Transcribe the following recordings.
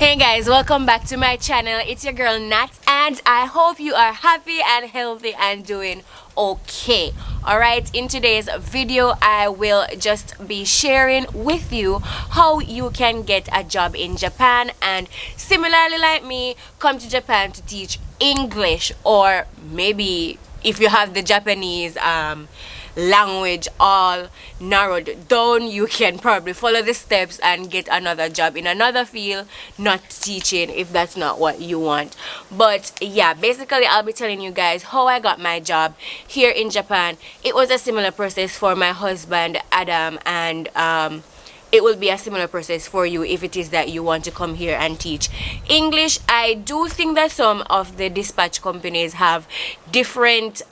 Hey guys, welcome back to my channel. It's your girl Nat, and I hope you are happy and healthy and doing okay. Alright, in today's video I will just be sharing with you how you can get a job in Japan and similarly like me come to Japan to teach English, or maybe if you have the Japanese language all narrowed down, you can probably follow the steps and get another job in another field, not teaching if that's not what you want. But yeah, basically I'll be telling you guys how I got my job here in Japan. It was a similar process for my husband Adam, and it will be a similar process for you if it is that you want to come here and teach English. I do think that some of the dispatch companies have different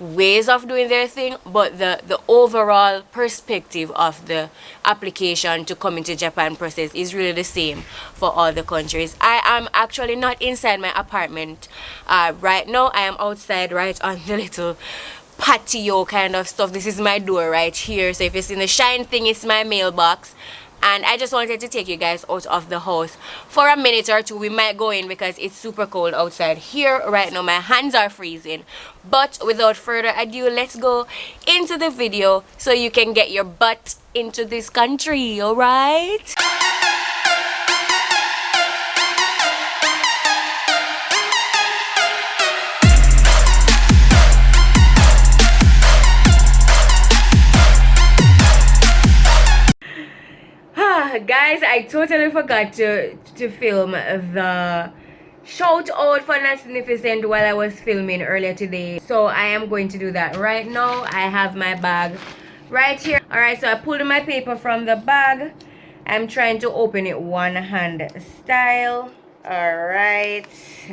ways of doing their thing, but the overall perspective of the application to come into Japan process is really the same for all the countries. I am actually not inside my apartment right now. I am outside right on the little patio kind of stuff. This is my door right here, so if you see the shine thing, it's my mailbox. And I just wanted to take you guys out of the house for a minute or two. We might go in because it's super cold outside here right now. My hands are freezing. But without further ado, let's go into the video so you can get your butt into this country, alright? Guys, I totally forgot to film the shout out for Natznificent while I was filming earlier today, so I am going to do that right now. I have my bag right here. Alright, so I pulled my paper from the bag. I'm trying to open it one hand style. Alright,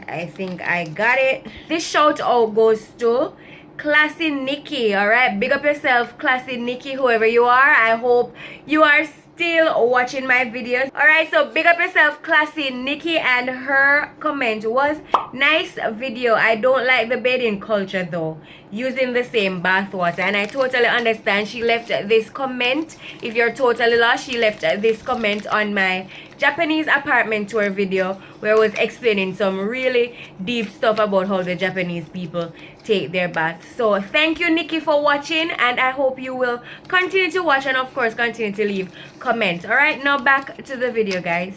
I think I got it. This shout out goes to Classy Nikki. Alright, big up yourself, Classy Nikki, whoever you are. I hope you are still watching my videos. Alright, so big up yourself, Classy Nikki, and her comment was, nice video. I don't like the bathing culture though, using the same bath water. And I totally understand. She left this comment. If you're totally lost, she left this comment on my Japanese apartment tour video where I was explaining some really deep stuff about how the Japanese people take their baths. So thank you, Nikki, for watching, and I hope you will continue to watch and of course continue to leave comments. Alright, now back to the video, guys.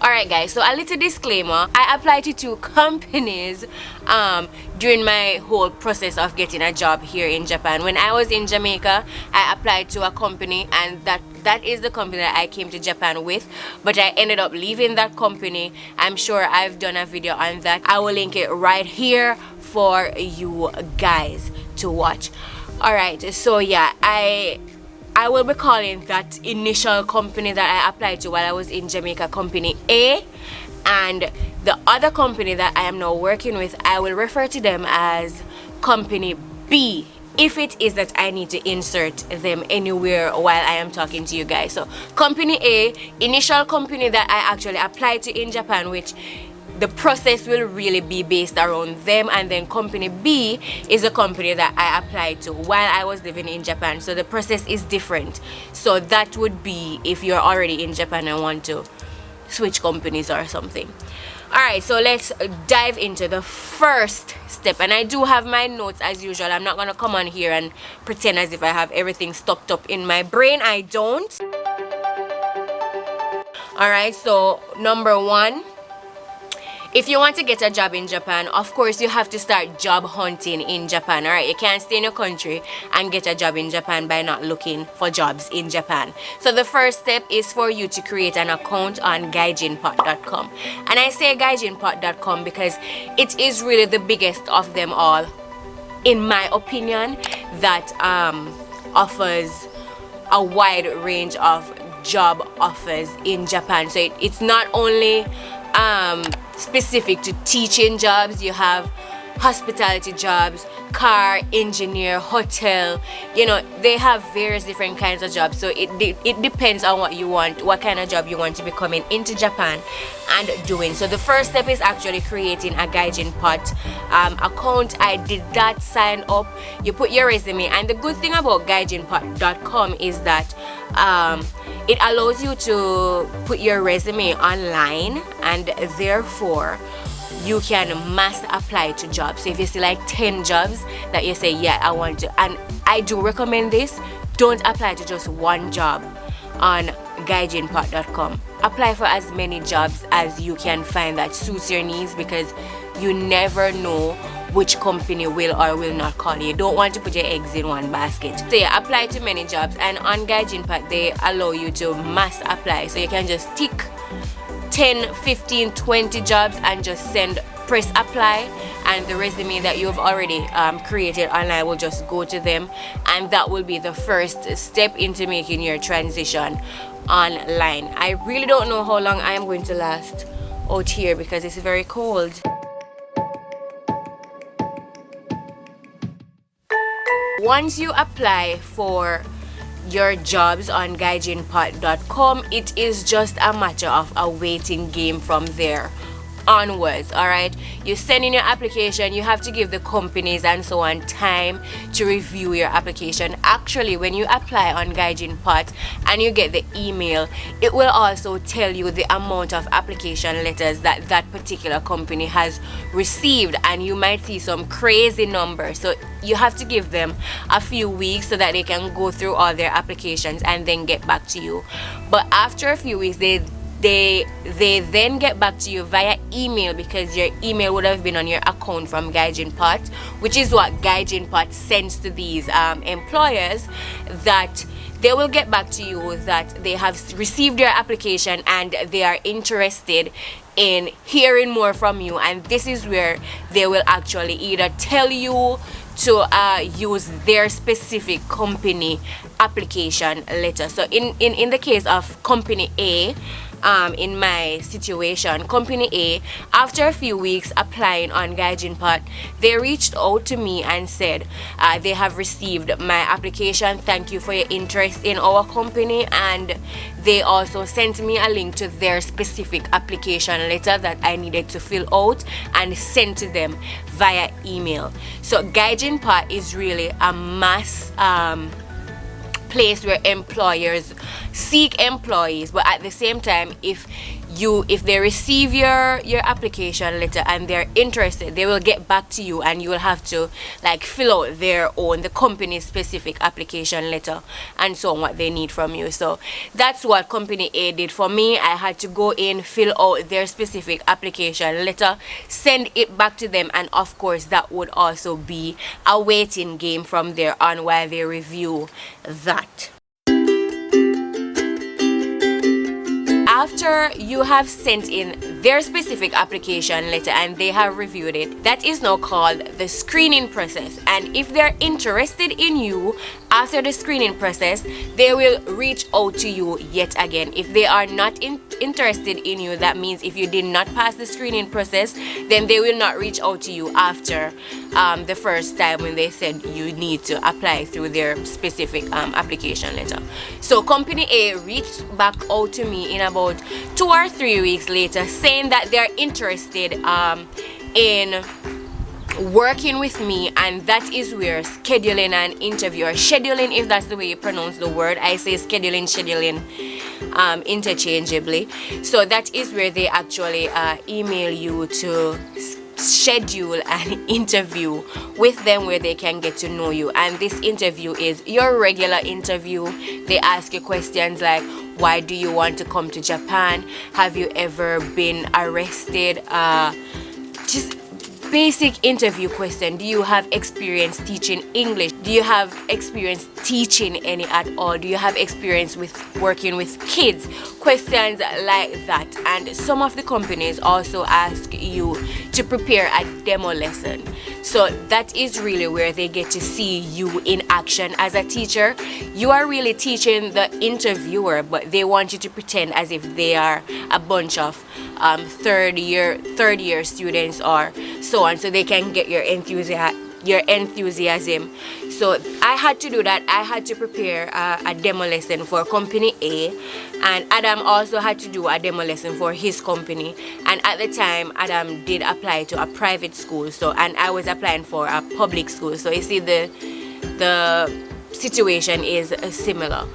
Alright guys, so a little disclaimer. I applied to 2 companies during my whole process of getting a job here in Japan. When I was in Jamaica, I applied to a company, and that is the company that I came to Japan with, but I ended up leaving that company. I'm sure I've done a video on that. I will link it right here for you guys to watch. Alright, so yeah, I will be calling that initial company that I applied to while I was in Jamaica Company A, and the other company that I am now working with, I will refer to them as Company B, if it is that I need to insert them anywhere while I am talking to you guys. So Company A, initial company that I actually applied to in Japan, which the process will really be based around them, and then Company B is a company that I applied to while I was living in Japan, so the process is different. So that would be if you're already in Japan and want to switch companies or something. Alright, so let's dive into the first step, and I do have my notes as usual. I'm not gonna come on here and pretend as if I have everything stocked up in my brain. I don't. Alright, so number 1, if you want to get a job in Japan, of course you have to start job hunting in Japan. Alright, you can't stay in your country and get a job in Japan by not looking for jobs in Japan. So the first step is for you to create an account on gaijinpot.com. And I say gaijinpot.com because it is really the biggest of them all, in my opinion, that offers a wide range of job offers in Japan. So it's not only specific to teaching jobs. You have hospitality jobs, car, engineer, hotel, you know, they have various different kinds of jobs. So it depends on what you want, what kind of job you want to be coming into Japan and doing. So the first step is actually creating a Gaijin Pot account. I did that, sign up, you put your resume, and the good thing about gaijinpot.com is that it allows you to put your resume online, and therefore you can mass apply to jobs. So if you see like 10 jobs that you say, yeah, I want to, and I do recommend this, don't apply to just one job on guidegenpot.com. Apply for as many jobs as you can find that suits your needs, because you never know which company will or will not call you. You don't want to put your eggs in one basket. So yeah, apply to many jobs, and on GuideGenPot they allow you to mass apply. So you can just tick 10, 15, 20 jobs and just press apply, and the resume that you've already created online will just go to them, and that will be the first step into making your transition online. I really don't know how long I am going to last out here because it's very cold. Once you apply for your jobs on guidegenpot.com, it is just a matter of a waiting game from there onwards. All right, you send in your application, you have to give the companies and so on time to review your application. Actually, when you apply on GuideGenPot and you get the email, it will also tell you the amount of application letters that that particular company has received, and you might see some crazy numbers. So you have to give them a few weeks so that they can go through all their applications and then get back to you. But after a few weeks, they then get back to you via email, because your email would have been on your account from GuideGenPot, which is what GuideGenPot sends to these employers, that they will get back to you that they have received your application and they are interested in hearing more from you. And this is where they will actually either tell you to use their specific company application letter. So in the case of company A, in my situation, company A, after a few weeks applying on GuideGenPot, they reached out to me and said they have received my application, thank you for your interest in our company, and they also sent me a link to their specific application letter that I needed to fill out and send to them via email. So GuideGenPot is really a mass place where employers seek employees, but at the same time, if they receive your application letter and they're interested, they will get back to you, and you will have to like fill out the company's specific application letter and so on, what they need from you. So that's what company A did for me. I had to go in, fill out their specific application letter, send it back to them, and of course that would also be a waiting game from there on while they review that. After you have sent in their specific application letter and they have reviewed it, that is now called the screening process. And if they're interested in you after the screening process, they will reach out to you yet again. If they are not interested in you, that means if you did not pass the screening process, then they will not reach out to you after the first time when they said you need to apply through their specific application letter. So company A reached back out to me in about 2 or 3 weeks later, saying that they're interested in working with me, and that is where scheduling an interview, or scheduling, if that's the way you pronounce the word. I say scheduling interchangeably. So that is where they actually email you to schedule an interview with them where they can get to know you. And this interview is your regular interview. They ask you questions like, why do you want to come to Japan? Have you ever been arrested? Just basic interview question. Do you have experience teaching English? Do you have experience teaching any at all? Do you have experience with working with kids? Questions like that. And some of the companies also ask you to prepare a demo lesson. So that is really where they get to see you in action as a teacher. You are really teaching the interviewer, but they want you to pretend as if they are a bunch of third year students or so on, so they can get your enthusiasm. So I had to do that. I had to prepare a demo lesson for company A, and Adam also had to do a demo lesson for his company. And at the time, Adam did apply to a private school, and I was applying for a public school. So you see, the situation is similar.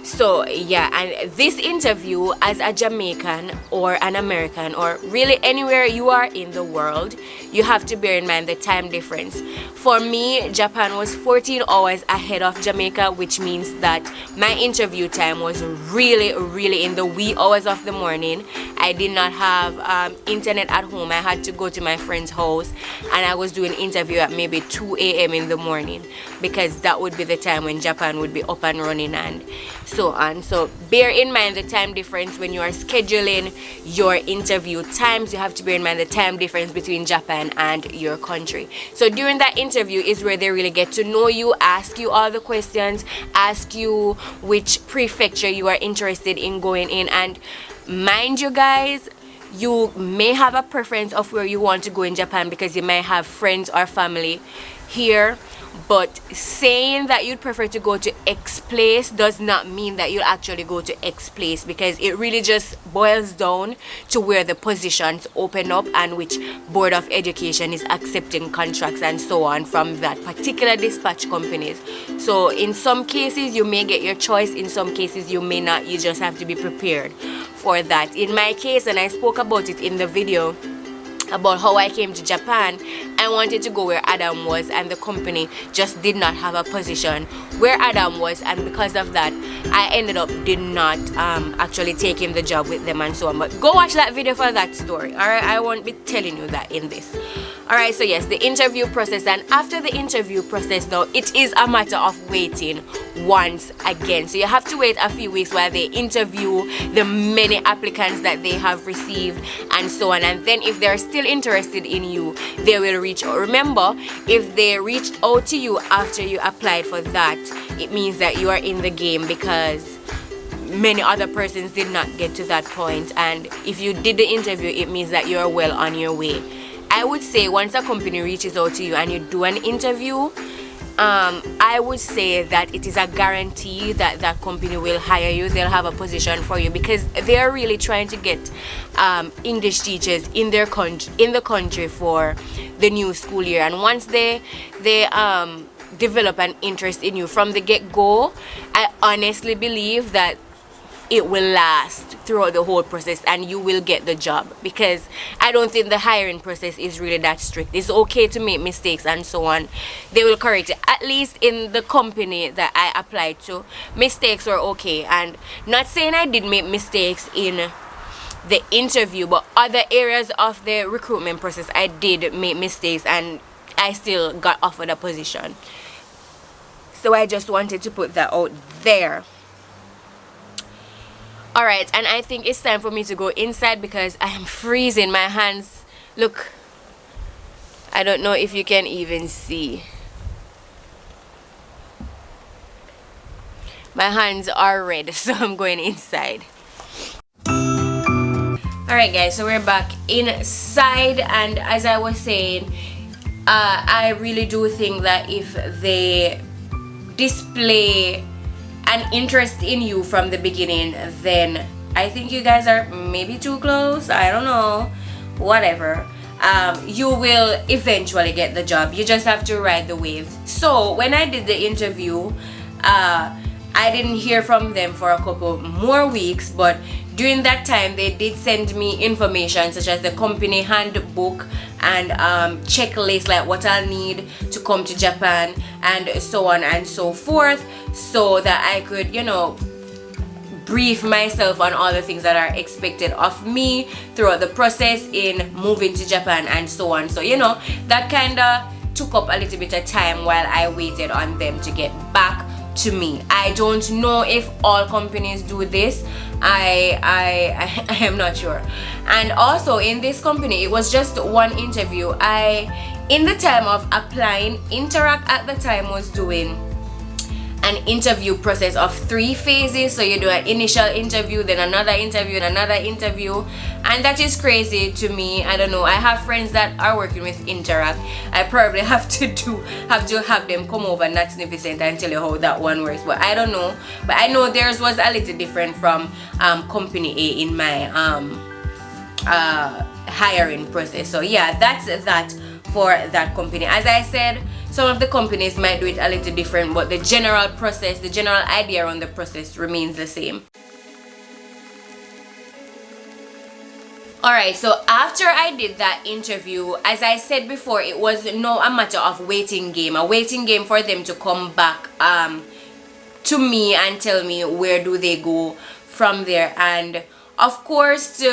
So yeah, and this interview, as a Jamaican or an American or really anywhere you are in the world, you have to bear in mind the time difference. For me, Japan was 14 hours ahead of Jamaica, which means that my interview time was really in the wee hours of the morning. I did not have internet at home. I had to go to my friend's house, and I was doing interview at maybe 2 a.m. in the morning, because that would be the time when Japan would be up and running and so on. So bear in mind the time difference when you are scheduling your interview times. You have to bear in mind the time difference between Japan and your country. So during that interview is where they really get to know you, ask you all the questions, ask you which prefecture you are interested in going in. And mind you guys, you may have a preference of where you want to go in Japan because you may have friends or family here, but saying that you'd prefer to go to X place does not mean that you'll actually go to X place, because it really just boils down to where the positions open up and which board of education is accepting contracts and so on from that particular dispatch companies. So in some cases you may get your choice, in some cases you may not. You just have to be prepared for that. In my case, and I spoke about it in the video about how I came to Japan, I wanted to go where Adam was, and the company just did not have a position where Adam was, and because of that I ended up did not actually taking the job with them and so on. But go watch that video for that story, alright? I won't be telling you that in this. Alright, so yes, the interview process, and after the interview process though, it is a matter of waiting once again. So you have to wait a few weeks while they interview the many applicants that they have received and so on, and then if they're still interested in you, they will reach out. Remember, if they reached out to you after you applied for that, it means that you are in the game, because many other persons did not get to that point. And if you did the interview, it means that you are well on your way. I would say once a company reaches out to you and you do an interview, I would say that it is a guarantee that that company will hire you. They'll have a position for you, because they're really trying to get English teachers in their in the country for the new school year. And once they develop an interest in you from the get-go, I honestly believe that it will last throughout the whole process and you will get the job, because I don't think the hiring process is really that strict. It's okay to make mistakes and so on. They will correct it. At least in the company that I applied to, mistakes were okay. And not saying I did make mistakes in the interview, but other areas of the recruitment process I did make mistakes, and I still got offered a position. So I just wanted to put that out there. Alright, and I think it's time for me to go inside because I am freezing. My hands, look, I don't know if you can even see. My hands are red, so I'm going inside. Alright guys, so we're back inside, and as I was saying, I really do think that if they display an interest in you from the beginning, then I think you guys are maybe too close. I don't know, whatever. You will eventually get the job. You just have to ride the wave. So when I did the interview, I didn't hear from them for a couple more weeks, but during that time they did send me information such as the company handbook and checklist, like what I'll need to come to Japan and so on and so forth, so that I could, you know, brief myself on all the things that are expected of me throughout the process in moving to Japan and so on. So, you know, that kind of took up a little bit of time while I waited on them to get back to me. I don't know if all companies do this. I am not sure. And also in this company, it was just one interview. In the time of applying, Interact at the time was doing an interview process of 3 phases. So you do an initial interview, then another interview, and another interview, and that is crazy to me. I don't know, I have friends that are working with Interact. I probably have to have them come over Natznificent and tell you how that one works, but I don't know. But I know theirs was a little different from company A in my hiring process. So yeah, that's that for that company. As I said, so some of the companies might do it a little different, but the general process, the general idea around the process remains the same. Alright, so after I did that interview, as I said before, it was a matter of a waiting game for them to come back to me and tell me where do they go from there. And of course,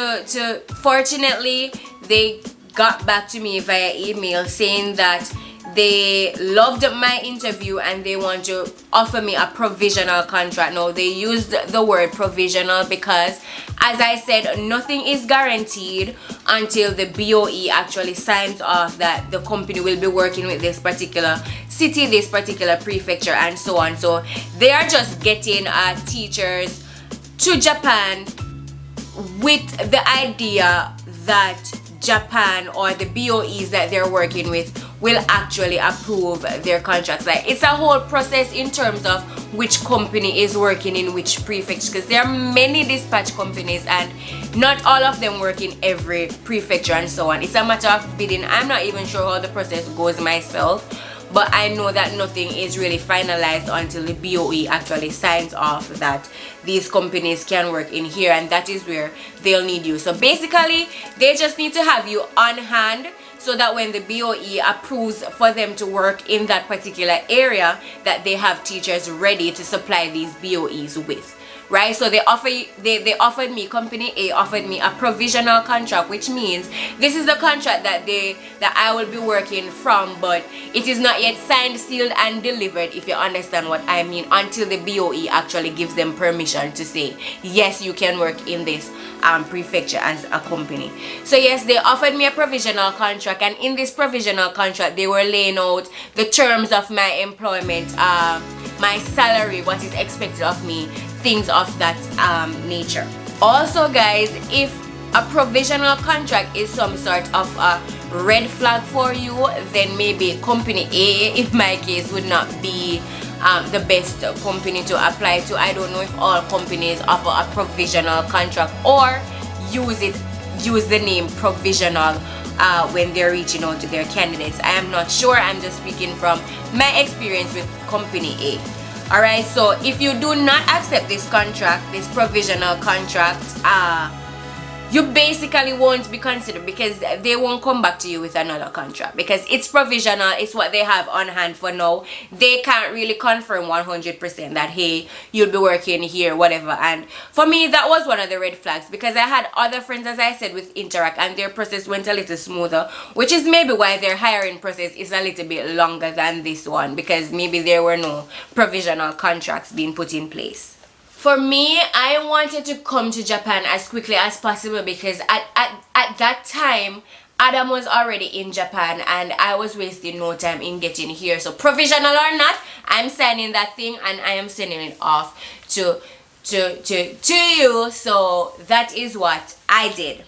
fortunately, they got back to me via email saying that they loved my interview and they want to offer me a provisional contract. Now, they used the word provisional because, as I said, nothing is guaranteed until the BOE actually signs off that the company will be working with this particular city, this particular prefecture, and so on. So they are just getting teachers to Japan with the idea that Japan or the BOEs that they're working with will actually approve their contracts. Like, it's a whole process in terms of which company is working in which prefecture, because there are many dispatch companies and not all of them work in every prefecture and so on. It's a matter of bidding. I'm not even sure how the process goes myself, but I know that nothing is really finalized until the BOE actually signs off that these companies can work in here, and that is where they'll need you. So basically, they just need to have you on hand so that when the BOE approves for them to work in that particular area, that they have teachers ready to supply these BOEs with. Right, so they offered me, company A offered me a provisional contract, which means this is the contract that I will be working from, but it is not yet signed, sealed, and delivered, if you understand what I mean, until the BOE actually gives them permission to say yes, you can work in this prefecture as a company. So yes, they offered me a provisional contract, and in this provisional contract they were laying out the terms of my employment, my salary, what is expected of me, things of that nature. Also guys, if a provisional contract is some sort of a red flag for you, then maybe company A, in my case, would not be the best company to apply to. I don't know if all companies offer a provisional contract or use the name provisional when they're reaching out to their candidates. I am not sure. I'm just speaking from my experience with company A. Alright, so if you do not accept this contract, this provisional contract, you basically won't be considered, because they won't come back to you with another contract, because it's provisional. It's what they have on hand for now. They can't really confirm 100% that, hey, you'll be working here, whatever. And for me, that was one of the red flags, because I had other friends, as I said, with Interact, and their process went a little smoother, which is maybe why their hiring process is a little bit longer than this one, because maybe there were no provisional contracts being put in place. For me, I wanted to come to Japan as quickly as possible, because at that time, Adam was already in Japan and I was wasting no time in getting here. So provisional or not, I'm signing that thing and I am sending it off to you. So that is what I did.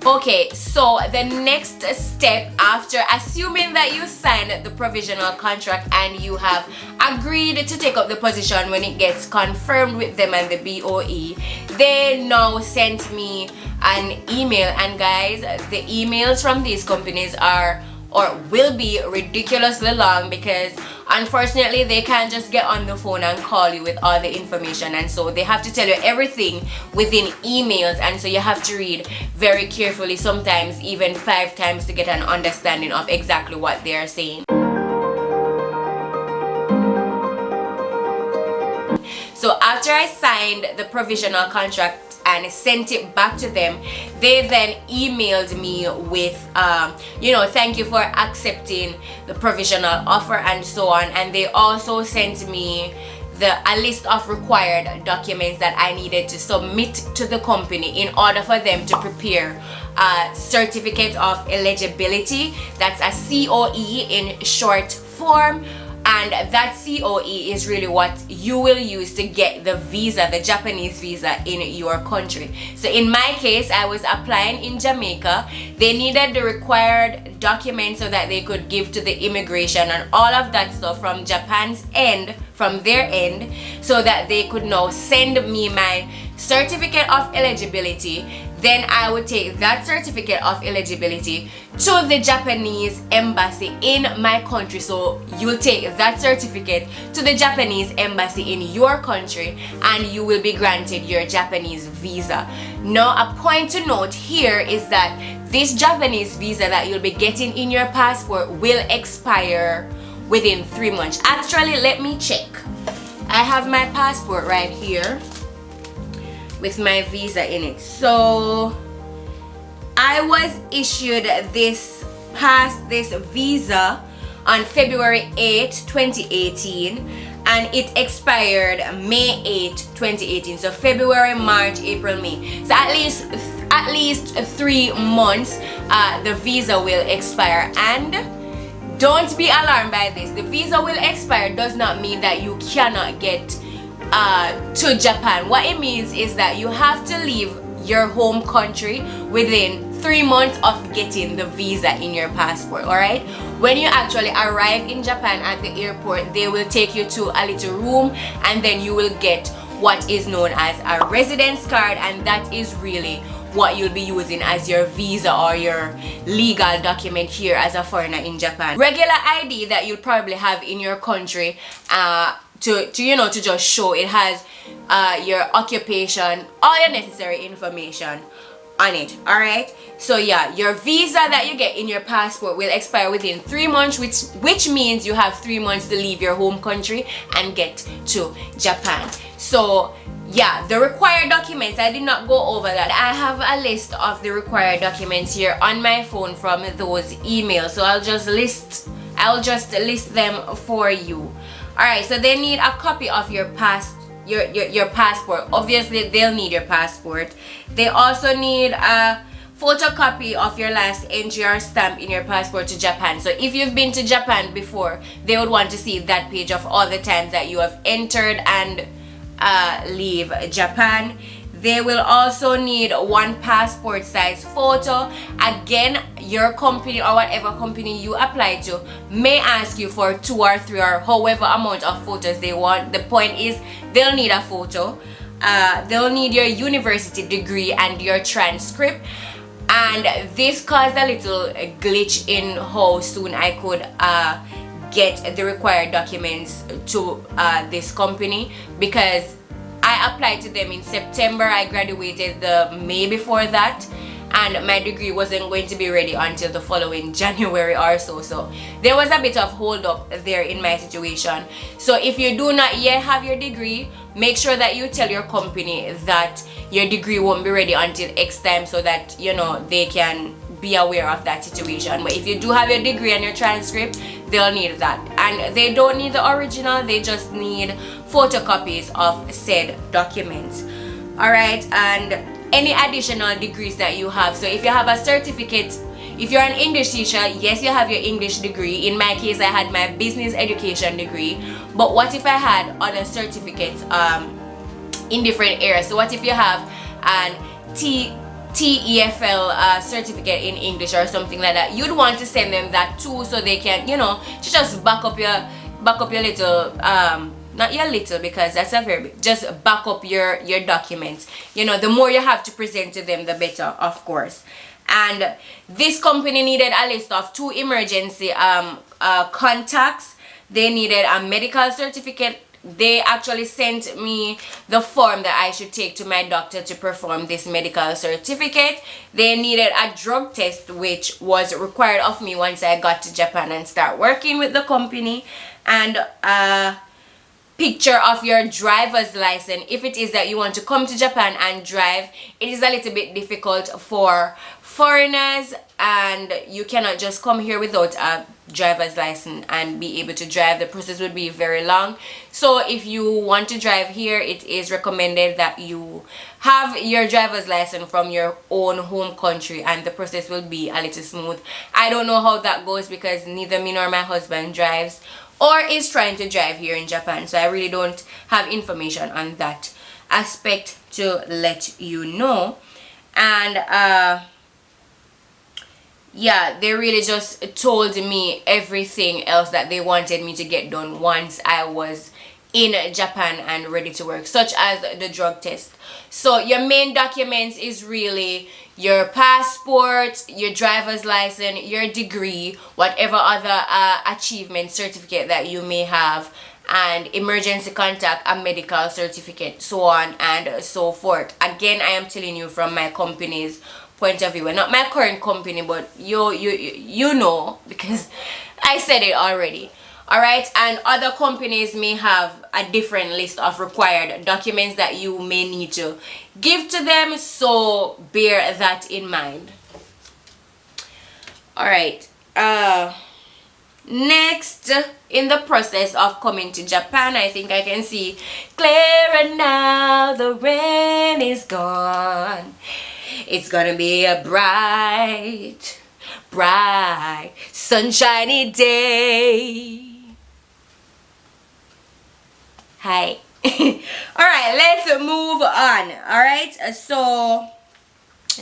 Okay, so the next step, after assuming that you signed the provisional contract and you have agreed to take up the position when it gets confirmed with them and the BOE, they now sent me an email. And guys, the emails from these companies are or will be ridiculously long, because unfortunately they can't just get on the phone and call you with all the information, and so they have to tell you everything within emails, and so you have to read very carefully, sometimes even 5 times, to get an understanding of exactly what they are saying. So after I signed the provisional contract and sent it back to them, they then emailed me with thank you for accepting the provisional offer and so on. And they also sent me a list of required documents that I needed to submit to the company in order for them to prepare a certificate of eligibility. That's a COE in short form. And that COE is really what you will use to get the visa, the Japanese visa in your country. So in my case, I was applying in Jamaica. They needed the required documents so that they could give to the immigration and all of that stuff from Japan's end from their end, so that they could now send me my certificate of eligibility. Then I would take that certificate of eligibility to the Japanese embassy in my country. So you'll take that certificate to the Japanese embassy in your country and you will be granted your Japanese visa. Now, a point to note here is that this Japanese visa that you'll be getting in your passport will expire within 3 months. Actually, let me check. I have my passport right here with my visa in it. So I was issued this visa on February 8, 2018, and it expired May 8, 2018. So February, March, April, May. So at least 3 months the visa will expire. And don't be alarmed by this. The visa will expire does not mean that you cannot get to Japan. What it means is that you have to leave your home country within 3 months of getting the visa in your passport. All right, when you actually arrive in Japan at the airport, they will take you to a little room and then you will get what is known as a residence card, and that is really what you'll be using as your visa or your legal document here as a foreigner in Japan. Regular ID that you'll probably have in your country to just show it has your occupation, all your necessary information on it. All right, so yeah, your visa that you get in your passport will expire within 3 months, which means you have 3 months to leave your home country and get to Japan. So yeah, the required documents, I did not go over that. I have a list of the required documents here on my phone from those emails, so I'll just list them for you. Alright, so they need a copy of your passport. Obviously they'll need your passport. They also need a photocopy of your last entry or stamp in your passport to Japan. So if you've been to Japan before, they would want to see that page of all the times that you have entered and leave Japan. They will also need 1 passport size photo. Again, your company or whatever company you apply to may ask you for 2 or 3 or however amount of photos they want. The point is they'll need a photo. They'll need your university degree and your transcript. And this caused a little glitch in how soon I could get the required documents to this company, because I applied to them in September. I graduated the May before that, and my degree wasn't going to be ready until the following January or so. So there was a bit of hold up there in my situation. So if you do not yet have your degree, make sure that you tell your company that your degree won't be ready until X time, so that they can be aware of that situation. But if you do have your degree and your transcript, they'll need that, and they don't need the original, they just need photocopies of said documents. All right, and any additional degrees that you have. So if you have a certificate, if you're an English teacher, yes, you have your English degree. In my case, I had my business education degree. But what if I had other certificates in different areas? So what if you have an TEFL certificate in English or something like that? You'd want to send them that too, so they can, to just back up your little not your little, because that's a very big, just back up your documents. The more you have to present to them, the better, of course. And this company needed a list of 2 emergency contacts. They needed a medical certificate. They actually sent me the form that I should take to my doctor to perform this medical certificate. They needed a drug test, which was required of me once I got to Japan and start working with the company, and picture of your driver's license if it is that you want to come to Japan and drive. It is a little bit difficult for foreigners, and you cannot just come here without a driver's license and be able to drive. The process would be very long. So if you want to drive here, it is recommended that you have your driver's license from your own home country, and the process will be a little smooth. I don't know how that goes, because neither me nor my husband drives or is trying to drive here in Japan, so I really don't have information on that aspect to let you know. And yeah, they really just told me everything else that they wanted me to get done once I was in Japan and ready to work, such as the drug test. So your main documents is really your passport, your driver's license, your degree, whatever other achievement certificate that you may have, and emergency contact, a medical certificate, so on and so forth. Again, I am telling you from my company's point of view, and not my current company, but you know, because I said it already. Alright, and other companies may have a different list of required documents that you may need to give to them, so bear that in mind. Alright, next, in the process of coming to Japan, I think I can see clearer now, the rain is gone. It's gonna be a bright, sunshiny day. Hi. Alright, let's move on. Alright, so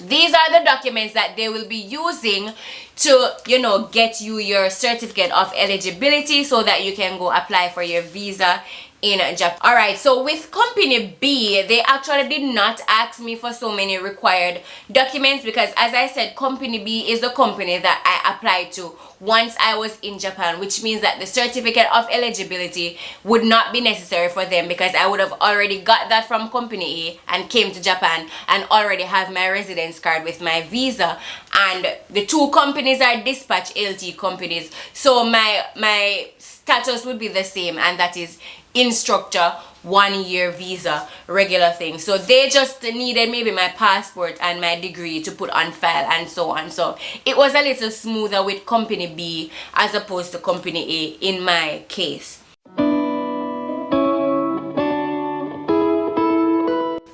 these are the documents that they will be using to, you know, get you your certificate of eligibility so that you can go apply for your visa in Japan. Alright, so with company B, they actually did not ask me for so many required documents, because as I said, company B is the company that I applied to once I was in Japan, which means that the certificate of eligibility would not be necessary for them, because I would have already got that from company A and came to Japan and already have my residence card with my visa. And the two companies are dispatch LT companies, so my status would be the same, and that is instructor 1 year visa, regular thing. So they just needed maybe my passport and my degree to put on file and so on. So it was a little smoother with company B as opposed to company A in my case.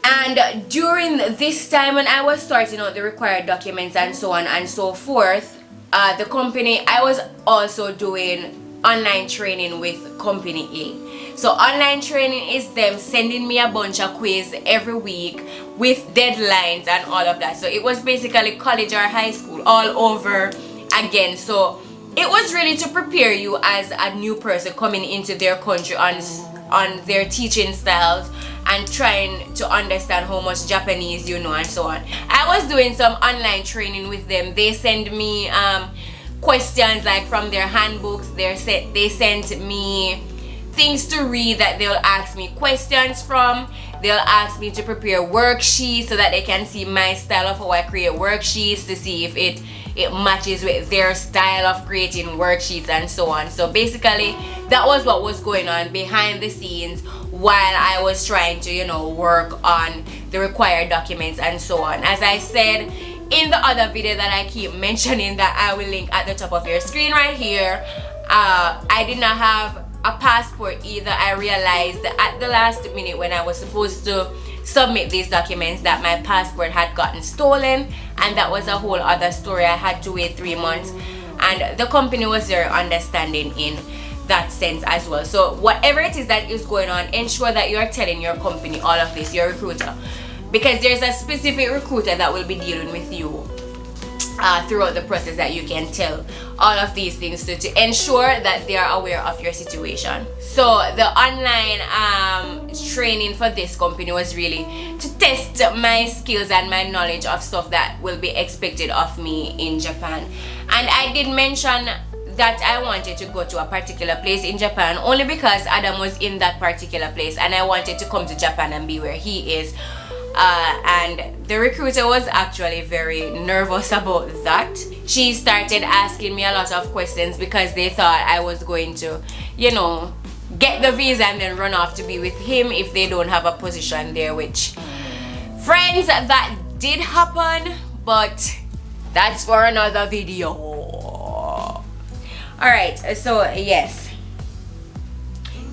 And during this time when I was sorting out the required documents and so on and so forth, the company, I was also doing online training with company A. So online training is them sending me a bunch of quiz every week with deadlines and all of that. So it was basically college or high school all over again. So it was really to prepare you as a new person coming into their country on their teaching styles and trying to understand how much Japanese you know and so on. I was doing some online training with them. They send me questions like from their handbooks. They sent me things to read that they'll ask me questions from. They'll ask me to prepare worksheets so that they can see my style of how I create worksheets, to see if it matches with their style of creating worksheets and so on. So basically that was what was going on behind the scenes while I was trying to, you know, work on the required documents and so on. As I said in the other video that I keep mentioning, that I will link at the top of your screen right here, I did not have a passport either. I realized at the last minute when I was supposed to submit these documents that my passport had gotten stolen, and that was a whole other story. I had to wait 3 months, and the company was very understanding in that sense as well. So whatever it is that is going on, ensure that you're telling your company all of this, your recruiter, because there's a specific recruiter that will be dealing with you throughout the process, that you can tell all of these things to ensure that they are aware of your situation. So the online training for this company was really to test my skills and my knowledge of stuff that will be expected of me in Japan. And I did mention that I wanted to go to a particular place in Japan only because Adam was in that particular place and I wanted to come to Japan and be where he is. And the recruiter was actually very nervous about that. She started asking me a lot of questions because they thought I was going to, you know, get the visa and then run off to be with him if they don't have a position there, which, friends, that did happen, but that's for another video. Alright, so yes,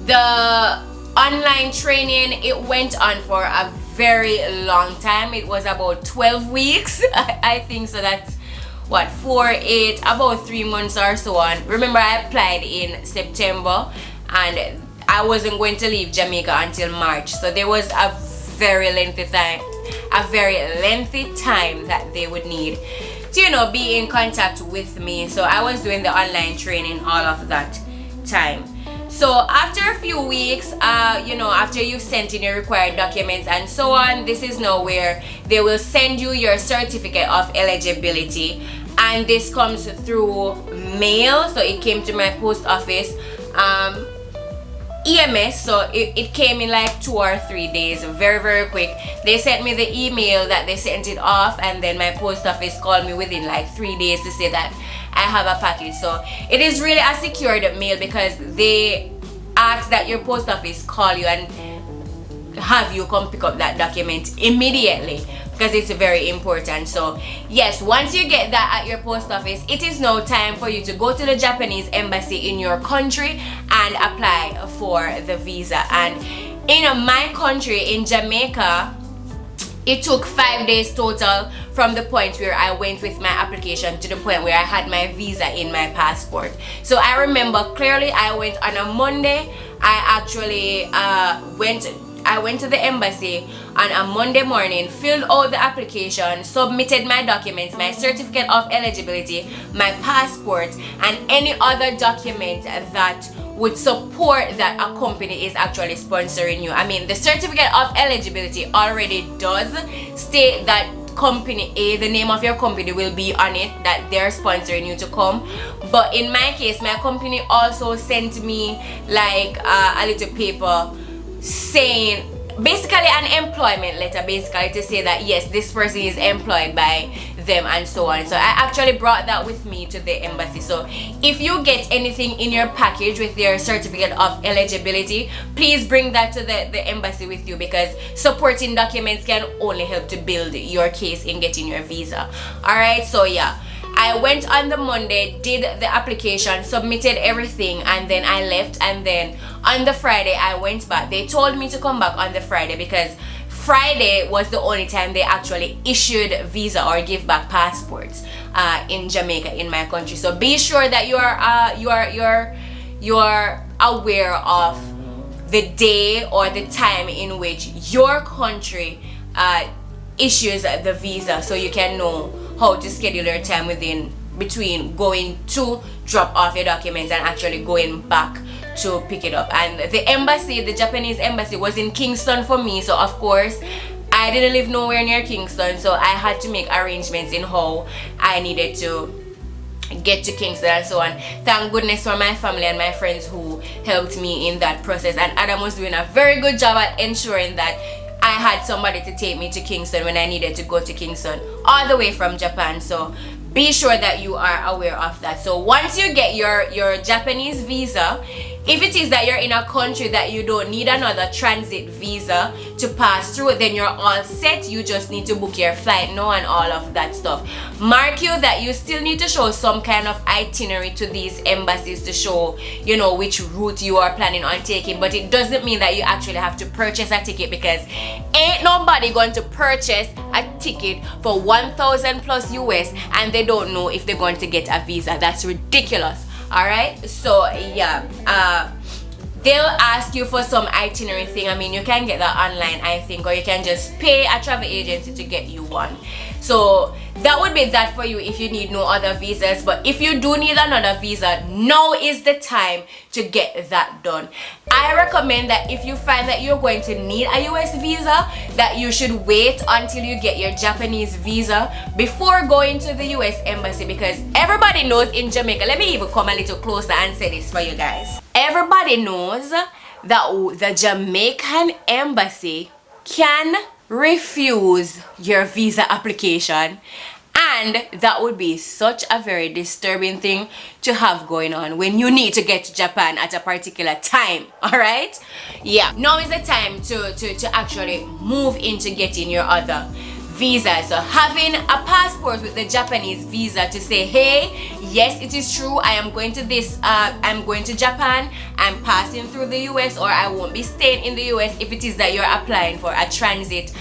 the online training, it went on for a very long time. It was about 12 weeks I think. So that's what, 4, 8, about 3 months or so on. Remember, I applied in September and I wasn't going to leave Jamaica until March, so there was a very lengthy time that they would need to, you know, be in contact with me. So I was doing the online training all of that time. So after a few weeks, after you've sent in your required documents and so on, this is now where they will send you your certificate of eligibility, and this comes through mail. So it came to my post office EMS, so it came in like 2 or 3 days, very very quick. They sent me the email that they sent it off, and then my post office called me within like 3 days to say that I have a package. So it is really a secured mail, because they ask that your post office call you and have you come pick up that document immediately, because it's very important. So yes, once you get that at your post office, it is now time for you to go to the Japanese embassy in your country and apply for the visa. And in my country, in Jamaica, it took 5 days total from the point where I went with my application to the point where I had my visa in my passport. So I remember clearly, I went on a Monday. I actually went to the embassy on a Monday morning, filled out the application, submitted my documents, my certificate of eligibility, my passport, and any other document that would support that a company is actually sponsoring you. I mean, the certificate of eligibility already does state that company A, the name of your company will be on it, that they're sponsoring you to come. But in my case, my company also sent me like a little paper saying, basically an employment letter, basically to say that yes, this person is employed by them and so on. So I actually brought that with me to the embassy. So if you get anything in your package with your certificate of eligibility, please bring that to the embassy with you, because supporting documents can only help to build your case in getting your visa. Alright, so yeah, I went on the Monday, did the application, submitted everything, and then I left. And then on the Friday I went back. They told me to come back on the Friday because Friday was the only time they actually issued visa or give back passports in Jamaica, in my country. So be sure that you're aware of the day or the time in which your country issues the visa, so you can know how to schedule your time between going to drop off your documents and actually going back to pick it up. And the embassy, the Japanese embassy, was in Kingston for me, so of course I didn't live nowhere near Kingston, so I had to make arrangements in how I needed to get to Kingston and so on. Thank goodness for my family and my friends who helped me in that process, and Adam was doing a very good job at ensuring that I had somebody to take me to Kingston when I needed to go to Kingston all the way from Japan. So be sure that you are aware of that. So once you get your Japanese visa, if it is that you're in a country that you don't need another transit visa to pass through, then you're all set. You just need to book your flight now and all of that stuff. Mark you that you still need to show some kind of itinerary to these embassies to show, you know, which route you are planning on taking. But it doesn't mean that you actually have to purchase a ticket, because ain't nobody going to purchase a ticket for 1,000 plus US and they don't know if they're going to get a visa. That's ridiculous. Alright, so yeah, they'll ask you for some itinerary thing. I mean, you can get that online, I think, or you can just pay a travel agency to get you one. So that would be that for you if you need no other visas. But if you do need another visa, now is the time to get that done. I recommend that if you find that you're going to need a US visa, that you should wait until you get your Japanese visa before going to the US embassy, because everybody knows in Jamaica, let me even come a little closer and say this for you guys. Everybody knows that the Jamaican embassy can refuse your visa application, and that would be such a very disturbing thing to have going on when you need to get to Japan at a particular time. All right, yeah, now is the time to actually move into getting your other visa. So having a passport with the Japanese visa to say, hey, yes, it is true, I am going to I'm going to Japan, I'm passing through the US, or I won't be staying in the US, if it is that you're applying for a transit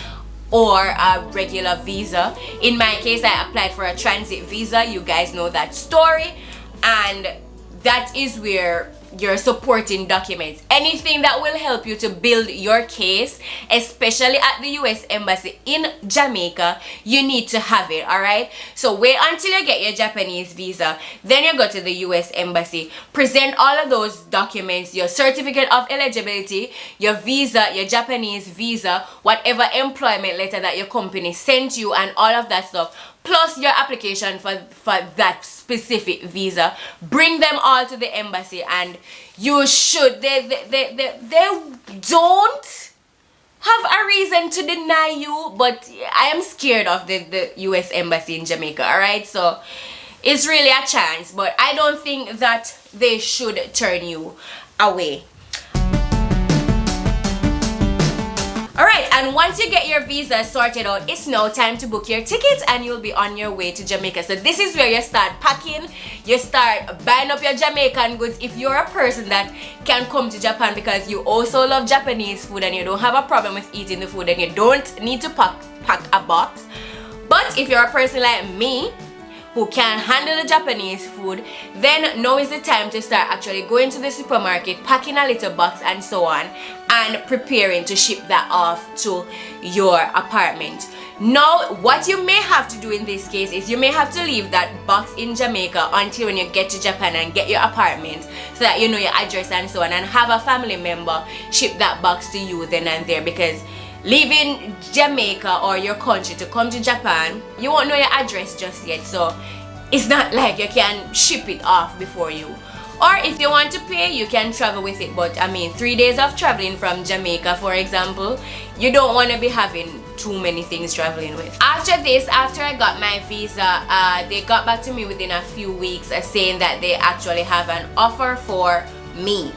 or a regular visa. In my case, I applied for a transit visa. You guys know that story, and that is where your supporting documents, anything that will help you to build your case, especially at the US Embassy in Jamaica. You need to have it, all right? So wait until you get your Japanese visa, then you go to the US Embassy, present all of those documents, your certificate of eligibility, your visa, your Japanese visa, whatever employment letter that your company sent you, and all of that stuff, plus your application for that specific visa. Bring them all to the embassy, and you should, they don't have a reason to deny you. But I am scared of the US Embassy in Jamaica, alright? So it's really a chance, but I don't think that they should turn you away. Alright, and once you get your visa sorted out, it's now time to book your tickets and you'll be on your way to Jamaica. So this is where you start packing, you start buying up your Jamaican goods. If you're a person that can come to Japan because you also love Japanese food and you don't have a problem with eating the food, then you don't need to pack a box. But if you're a person like me, who can handle the Japanese food, then now is the time to start actually going to the supermarket, packing a little box and so on, and preparing to ship that off to your apartment. Now, what you may have to do in this case is you may have to leave that box in Jamaica until when you get to Japan and get your apartment, so that you know your address and so on, and have a family member ship that box to you then and there, because leaving Jamaica or your country to come to Japan, you won't know your address just yet, so it's not like you can ship it off before you. Or if you want to pay, you can travel with it, but I mean 3 days of traveling from Jamaica, for example, you don't want to be having too many things traveling with. After this, after I got my visa, they got back to me within a few weeks saying that they actually have an offer for me,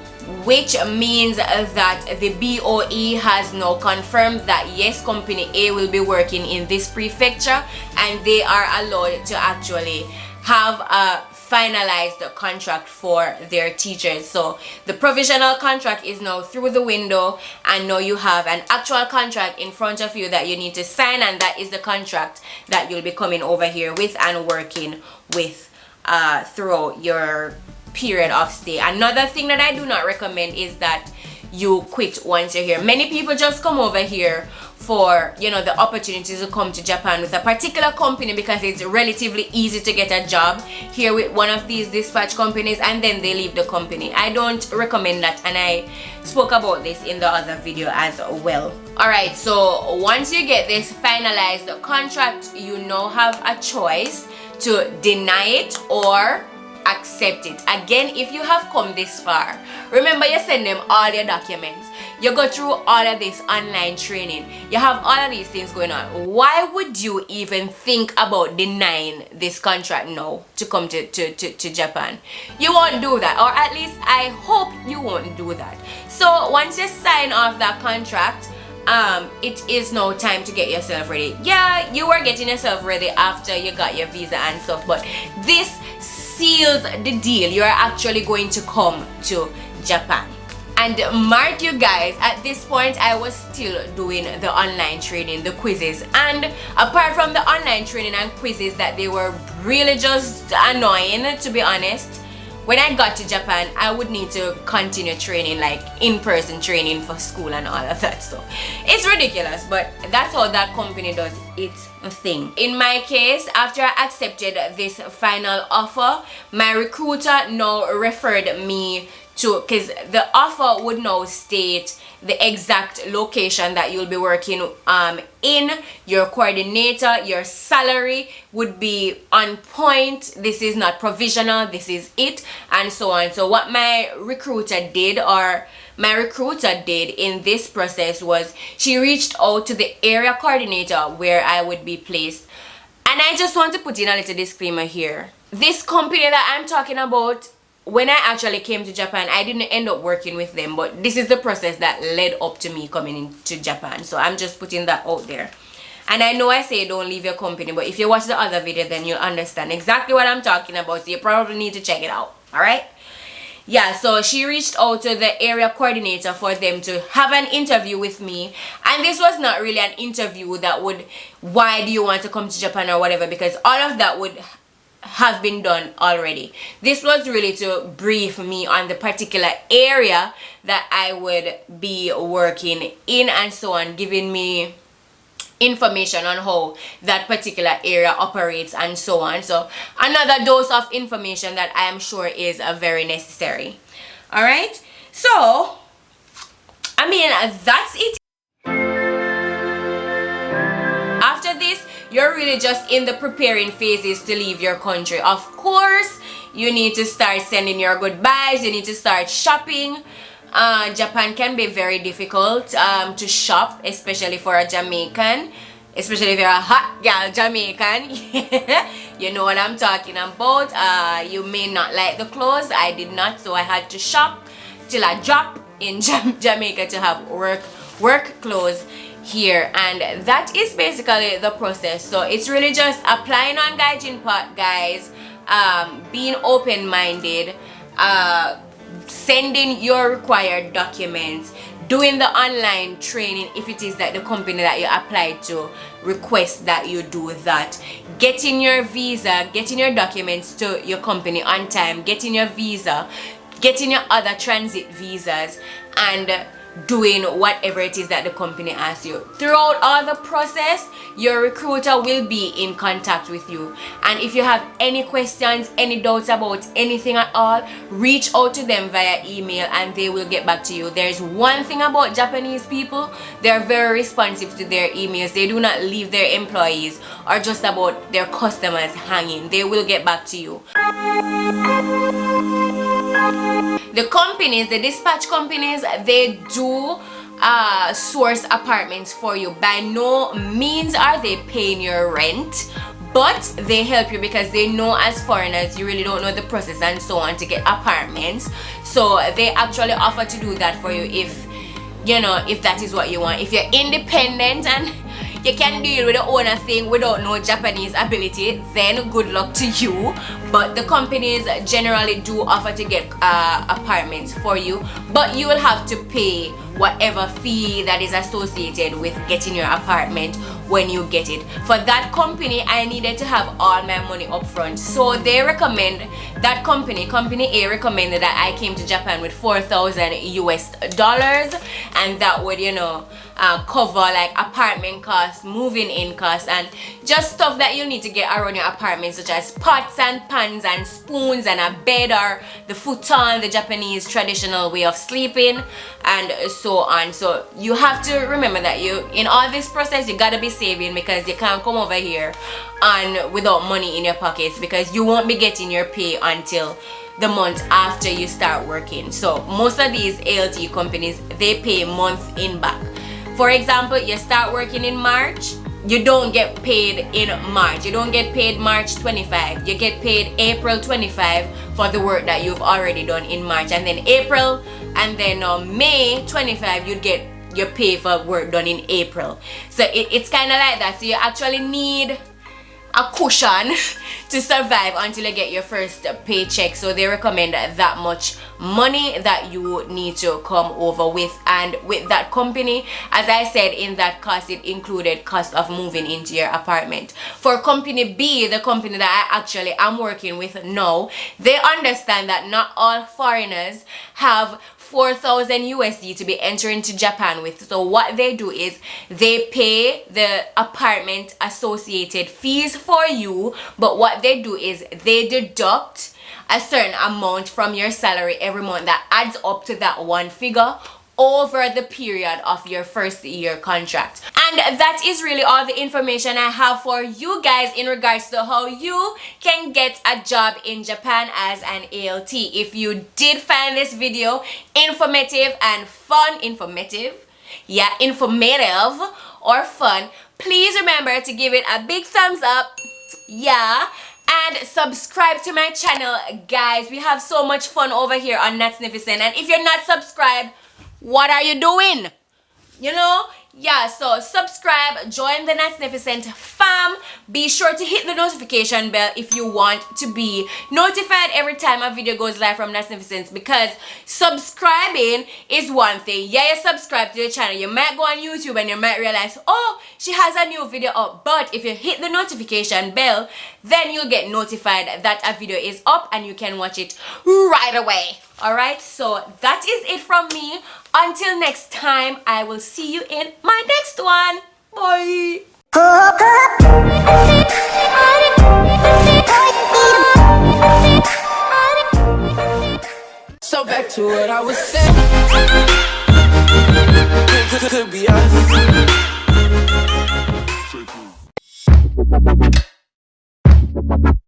which means that the BOE has now confirmed that yes, company A will be working in this prefecture, and they are allowed to actually have a finalized contract for their teachers. So the provisional contract is now through the window, and now you have an actual contract in front of you that you need to sign, and that is the contract that you'll be coming over here with and working with throughout your period of stay. Another thing that I do not recommend is that you quit once you're here. Many people just come over here for, you know, the opportunity to come to Japan with a particular company because it's relatively easy to get a job here with one of these dispatch companies, and then they leave the company. I don't recommend that, and I spoke about this in the other video as well. Alright, so once you get this finalized contract, you now have a choice to deny it or accept it. Again, if you have come this far, remember you send them all your documents, you go through all of this online training, you have all of these things going on. Why would you even think about denying this contract now to come to Japan? You won't do that, or at least I hope you won't do that. So once you sign off that contract, it is now time to get yourself ready. Yeah, you were getting yourself ready after you got your visa and stuff, but this seals the deal. You're actually going to come to Japan. And mark you guys, at this point I was still doing the online training, the quizzes, and apart from the online training and quizzes that they were really just annoying, to be honest, when I got to Japan I would need to continue training, like in-person training for school and all of that stuff. It's ridiculous, but that's how that company does its thing. In my case, after I accepted this final offer, my recruiter now referred me to, because the offer would now state the exact location that you'll be working in, your coordinator, your salary would be on point, this is not provisional, this is it, and so on. So what my recruiter did in this process was she reached out to the area coordinator where I would be placed. And I just want to put in a little disclaimer here. This company that I'm talking about, when I actually came to Japan, I didn't end up working with them, but this is the process that led up to me coming into Japan. So I'm just putting that out there. And I know I say don't leave your company, but if you watch the other video, then you'll understand exactly what I'm talking about. So you probably need to check it out. Alright? Yeah, so she reached out to the area coordinator for them to have an interview with me. And this was not really an interview that would, why do you want to come to Japan or whatever, because all of that would have been done already. This was really to brief me on the particular area that I would be working in and so on, giving me information on how that particular area operates and so on. So another dose of information that I am sure is very necessary. All right, so I mean, that's it. After this, you're really just in the preparing phases to leave your country. Of course, you need to start sending your goodbyes, you need to start shopping. Japan can be very difficult to shop, especially for a Jamaican, especially if you're a hot gal Jamaican. You know what I'm talking about. You may not like the clothes. I did not, so I had to shop till I drop in Jamaica to have work clothes here, and that is basically the process. So it's really just applying on Gaijin Pot, guys, being open-minded, sending your required documents, doing the online training if it is that the company that you applied to requests that you do that, getting your visa, getting your documents to your company on time, getting your visa, getting your other transit visas, and doing whatever it is that the company asks you. Throughout all the process, your recruiter will be in contact with you, and if you have any questions, any doubts about anything at all, reach out to them via email and they will get back to you. There's one thing about Japanese people: they're very responsive to their emails. They do not leave their employees or just about their customers hanging. They will get back to you. The companies, the dispatch companies, they do source apartments for you. By no means are they paying your rent, but they help you because they know as foreigners you really don't know the process and so on to get apartments. So they actually offer to do that for you if you know, if that is what you want. If you're independent and you can deal with the owner thing without no Japanese ability, then good luck to you. But the companies generally do offer to get apartments for you, but you will have to pay whatever fee that is associated with getting your apartment when you get it. For that company, I needed to have all my money up front, so they recommend that company A recommended that I came to Japan with $4,000 and that would, you know, cover like apartment costs, moving in costs, and just stuff that you need to get around your apartment, such as pots and pans and spoons and a bed or the futon, the Japanese traditional way of sleeping, and so on. So you have to remember that you, in all this process, you gotta be saving, because you can't come over here and without money in your pockets, because you won't be getting your pay until the month after you start working. So most of these ALT companies, they pay month in back. For example, you start working in March, you don't get paid in March. You don't get paid March 25. You get paid April 25 for the work that you've already done in March. And then April, and then May 25, you'd get your pay for work done in April. So it's kind of like that. So you actually need a cushion to survive until you get your first paycheck. So they recommend that much money that you need to come over with. And with that company, as I said, in that cost, it included cost of moving into your apartment. For company B, the company that I actually am working with now, they understand that not all foreigners have 4,000 USD to be entering to Japan with. So what they do is they pay the apartment associated fees for you, but what they do is they deduct a certain amount from your salary every month that adds up to that one figure over the period of your first year contract. And that is really all the information I have for you guys in regards to how you can get a job in Japan as an ALT. If you did find this video informative and fun, informative or fun, please remember to give it a big thumbs up, and subscribe to my channel, guys. We have so much fun over here on Natznificent, and if you're not subscribed, what are you doing? You know, Yeah, so subscribe, join the Natznificent fam. Be sure to hit the notification bell if you want to be notified every time a video goes live from Natznificent, because subscribing is one thing. Yeah, you subscribe to the channel, you might go on YouTube and you might realize, oh, she has a new video up. But if you hit the notification bell, then you'll get notified that a video is up and you can watch it right away. Alright, so that is it from me. Until next time, I will see you in my next one. Bye. So back to what I was saying. Could be us.